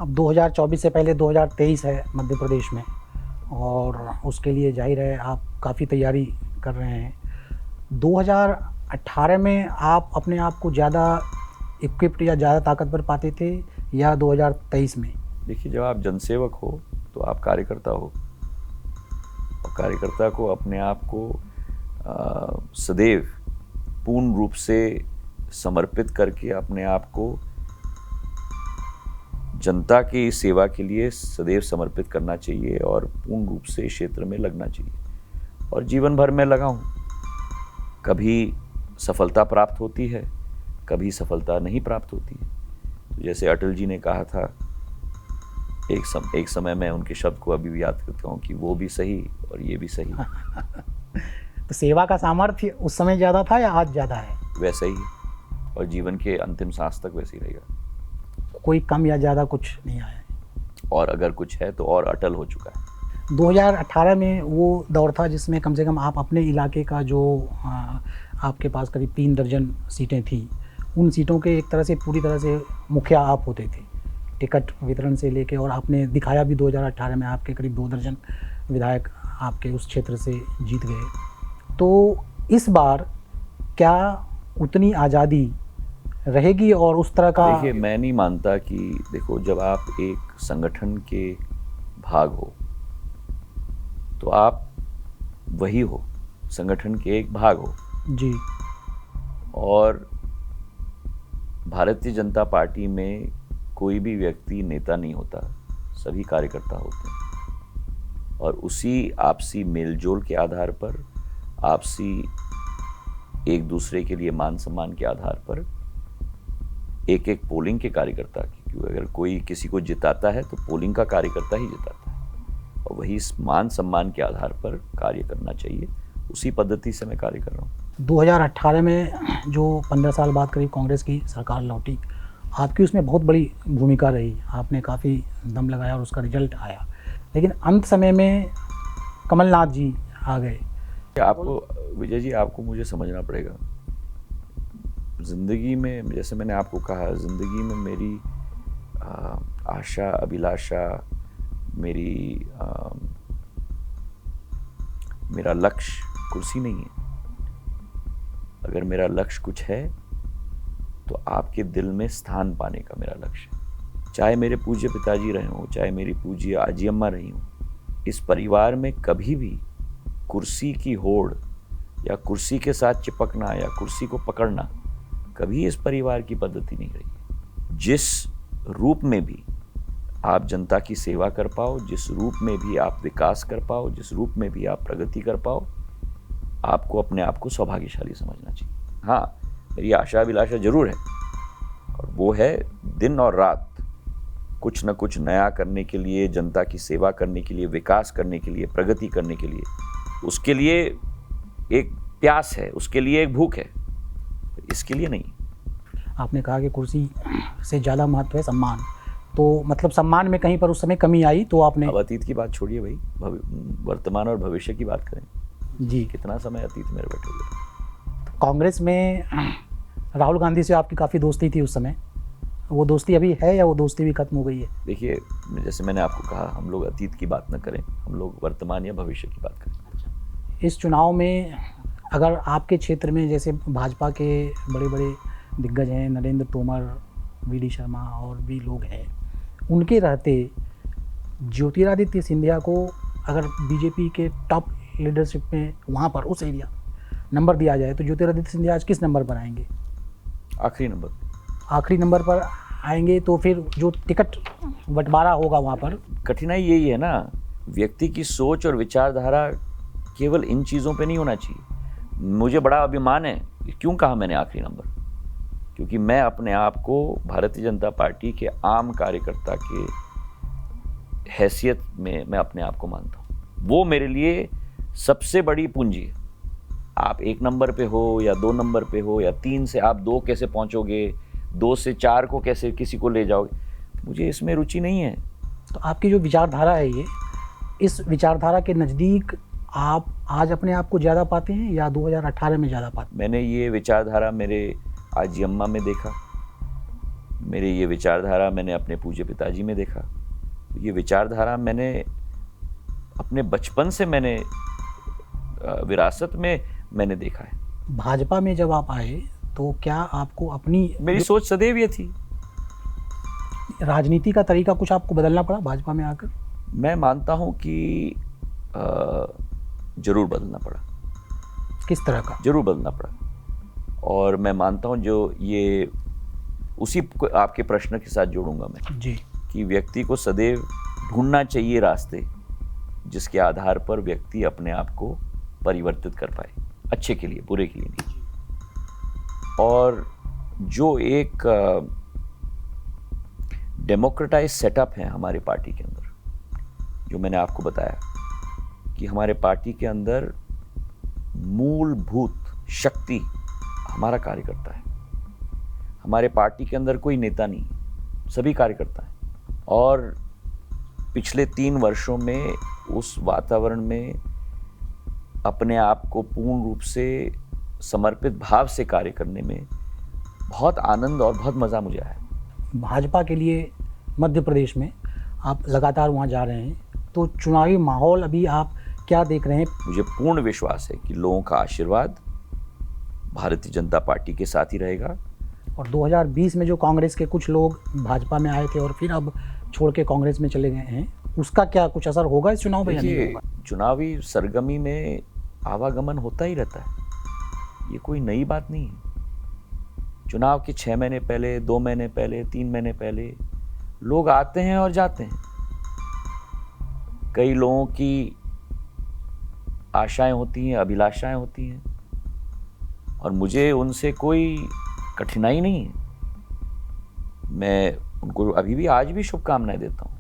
अब 2024 से पहले 2023 है मध्य प्रदेश में, और उसके लिए जाहिर है आप काफ़ी तैयारी कर रहे हैं। 2018 में आप अपने आप को ज़्यादा इक्विप्ड या ज़्यादा ताकतवर पाते थे या 2023 में? देखिए, जब आप जनसेवक हो तो आप कार्यकर्ता हो, और कार्यकर्ता को अपने आप को सदैव पूर्ण रूप से समर्पित करके अपने आप को जनता की सेवा के लिए सदैव समर्पित करना चाहिए और पूर्ण रूप से क्षेत्र में लगना चाहिए। और जीवन भर मैं लगा हूँ, कभी सफलता प्राप्त होती है, कभी सफलता नहीं प्राप्त होती है। तो जैसे अटल जी ने कहा था, एक समय मैं उनके शब्द को अभी भी याद करता हूँ कि वो भी सही और ये भी सही। तो सेवा का सामर्थ्य उस समय ज़्यादा था या आज ज़्यादा है? वैसा ही है, और जीवन के अंतिम सांस तक वैसे ही रहेगा। कोई कम या ज़्यादा कुछ नहीं आया है, और अगर कुछ है तो और अटल हो चुका है। 2018 में वो दौर था जिसमें कम से कम आप अपने इलाके का जो आपके पास करीब 3 दर्जन सीटें थी, उन सीटों के एक तरह से पूरी तरह से मुखिया आप होते थे, टिकट वितरण से लेके, और आपने दिखाया भी 2018 में आपके करीब 2 दर्जन विधायक आपके उस क्षेत्र से जीत गए। तो इस बार क्या उतनी आज़ादी रहेगी और उस तरह का? देखिए, मैं नहीं मानता कि, देखो, जब आप एक संगठन के भाग हो तो आप वही हो, संगठन के एक भाग हो जी। और भारतीय जनता पार्टी में कोई भी व्यक्ति नेता नहीं होता, सभी कार्यकर्ता होते हैं। और उसी आपसी मेलजोल के आधार पर, आपसी एक दूसरे के लिए मान सम्मान के आधार पर एक एक पोलिंग के कार्यकर्ता की, क्योंकि अगर कोई किसी को जिताता है तो पोलिंग का कार्यकर्ता ही जिताता है, और वही इस मान सम्मान के आधार पर कार्य करना चाहिए। उसी पद्धति से मैं कार्य कर रहा हूँ। 2018 में जो 15 साल बाद करीब कांग्रेस की सरकार लौटी, आपकी उसमें बहुत बड़ी भूमिका रही, आपने काफ़ी दम लगाया और उसका रिजल्ट आया, लेकिन अंत समय में कमलनाथ जी आ गए। आपको, विजय जी, आपको मुझे समझना पड़ेगा, ज़िंदगी में, जैसे मैंने आपको कहा, ज़िंदगी में मेरी आशा अभिलाषा, मेरा लक्ष्य कुर्सी नहीं है। अगर मेरा लक्ष्य कुछ है तो आपके दिल में स्थान पाने का मेरा लक्ष्य है। चाहे मेरे पूज्य पिताजी रहे हों, चाहे मेरी पूज्य आजी अम्मा रही हों, इस परिवार में कभी भी कुर्सी की होड़ या कुर्सी के साथ चिपकना या कुर्सी को पकड़ना कभी इस परिवार की पद्धति नहीं रही। जिस रूप में भी आप जनता की सेवा कर पाओ, जिस रूप में भी आप विकास कर पाओ, जिस रूप में भी आप प्रगति कर पाओ, आपको अपने आप को सौभाग्यशाली समझना चाहिए। हाँ, मेरी आशा अभिलाषा जरूर है, और वो है दिन और रात कुछ न कुछ नया करने के लिए, जनता की सेवा करने के लिए, विकास करने के लिए, प्रगति करने के लिए। उसके लिए एक प्यास है, उसके लिए एक भूख है, इसके लिए नहीं। आपने कहा कि कुर्सी से ज़्यादा महत्व है सम्मान, तो मतलब सम्मान में कहीं पर उस समय कमी आई तो आपने? अब अतीत की बात छोड़िए भाई, वर्तमान और भविष्य की बात करें। जी। कितना समय अतीत में बैठे हुए। तो कांग्रेस में राहुल गांधी से आपकी काफ़ी दोस्ती थी उस समय, वो दोस्ती अभी है या वो दोस्ती भी खत्म हो गई है? देखिए, जैसे मैंने आपको कहा, हम लोग अतीत की बात न करें, हम लोग वर्तमान या भविष्य की बात करें। इस चुनाव में अगर आपके क्षेत्र में जैसे भाजपा के बड़े बड़े दिग्गज हैं, नरेंद्र तोमर, वी.डी. शर्मा और भी लोग हैं, उनके रहते ज्योतिरादित्य सिंधिया को अगर बीजेपी के टॉप लीडरशिप में वहाँ पर उस एरिया नंबर दिया जाए तो ज्योतिरादित्य सिंधिया आज किस नंबर पर आएंगे? आखिरी नंबर। आखिरी नंबर पर आएंगे, तो फिर जो टिकट बंटवारा होगा वहाँ पर? कठिनाई यही है ना, व्यक्ति की सोच और विचारधारा केवल इन चीज़ों पे नहीं होना चाहिए। मुझे बड़ा अभिमान है, क्यों कहा मैंने आखिरी नंबर, क्योंकि मैं अपने आप को भारतीय जनता पार्टी के आम कार्यकर्ता के हैसियत में मैं अपने आप को मानता हूँ। वो मेरे लिए सबसे बड़ी पूंजी है। आप 1 नंबर पे हो या 2 नंबर पे हो या 3 से आप 2 कैसे पहुँचोगे, 2 से 4 को कैसे किसी को ले जाओगे, मुझे इसमें रुचि नहीं है। तो आपकी जो विचारधारा है ये, इस विचारधारा के नज़दीक आप आज अपने आप को ज़्यादा पाते हैं या 2018 में ज़्यादा पाते हैं? मैंने ये विचारधारा मेरे आजी अम्मा में देखा, मेरे ये विचारधारा मैंने अपने पूज्य पिताजी में देखा, ये विचारधारा मैंने अपने बचपन से मैंने विरासत में मैंने देखा है। भाजपा में जब आप आए तो क्या आपको अपनी मेरी सोच सदैव ये थी। राजनीति का तरीका कुछ आपको बदलना पड़ा भाजपा में आकर? मैं मानता हूं कि जरूर बदलना पड़ा। किस तरह का? जरूर बदलना पड़ा। और मैं मानता हूं जो ये उसी को आपके प्रश्न के साथ जोड़ूंगा मैं जी, कि व्यक्ति को सदैव ढूंढना चाहिए रास्ते जिसके आधार पर व्यक्ति अपने आप को परिवर्तित कर पाए, अच्छे के लिए, बुरे के लिए नहीं। और जो एक डेमोक्रेटाइज सेटअप है हमारे पार्टी के अंदर, जो मैंने आपको बताया कि हमारे पार्टी के अंदर मूलभूत शक्ति हमारा कार्यकर्ता है। हमारे पार्टी के अंदर कोई नेता नहीं, सभी कार्यकर्ता हैं। और पिछले 3 वर्षों में उस वातावरण में अपने आप को पूर्ण रूप से समर्पित भाव से कार्य करने में बहुत आनंद और बहुत मज़ा मुझे आया। भाजपा के लिए मध्य प्रदेश में आप लगातार वहाँ जा रहे हैं, तो चुनावी माहौल अभी आप क्या देख रहे हैं? मुझे पूर्ण विश्वास है कि लोगों का आशीर्वाद भारतीय जनता पार्टी के साथ ही रहेगा। और 2020 में जो कांग्रेस के कुछ लोग भाजपा में आए थे और फिर अब छोड़ के कांग्रेस में चले गए हैं, उसका क्या कुछ असर होगा इस चुनाव में या नहीं होगा? चुनावी सरगर्मी में आवागमन होता ही रहता है, ये कोई नई बात नहीं है। चुनाव के 6 महीने पहले, 2 महीने पहले, 3 महीने पहले लोग आते हैं और जाते हैं। कई लोगों की आशाएं होती हैं, अभिलाषाएं होती हैं, और मुझे उनसे कोई कठिनाई नहीं है। मैं उनको अभी भी, आज भी शुभकामनाएं देता हूं।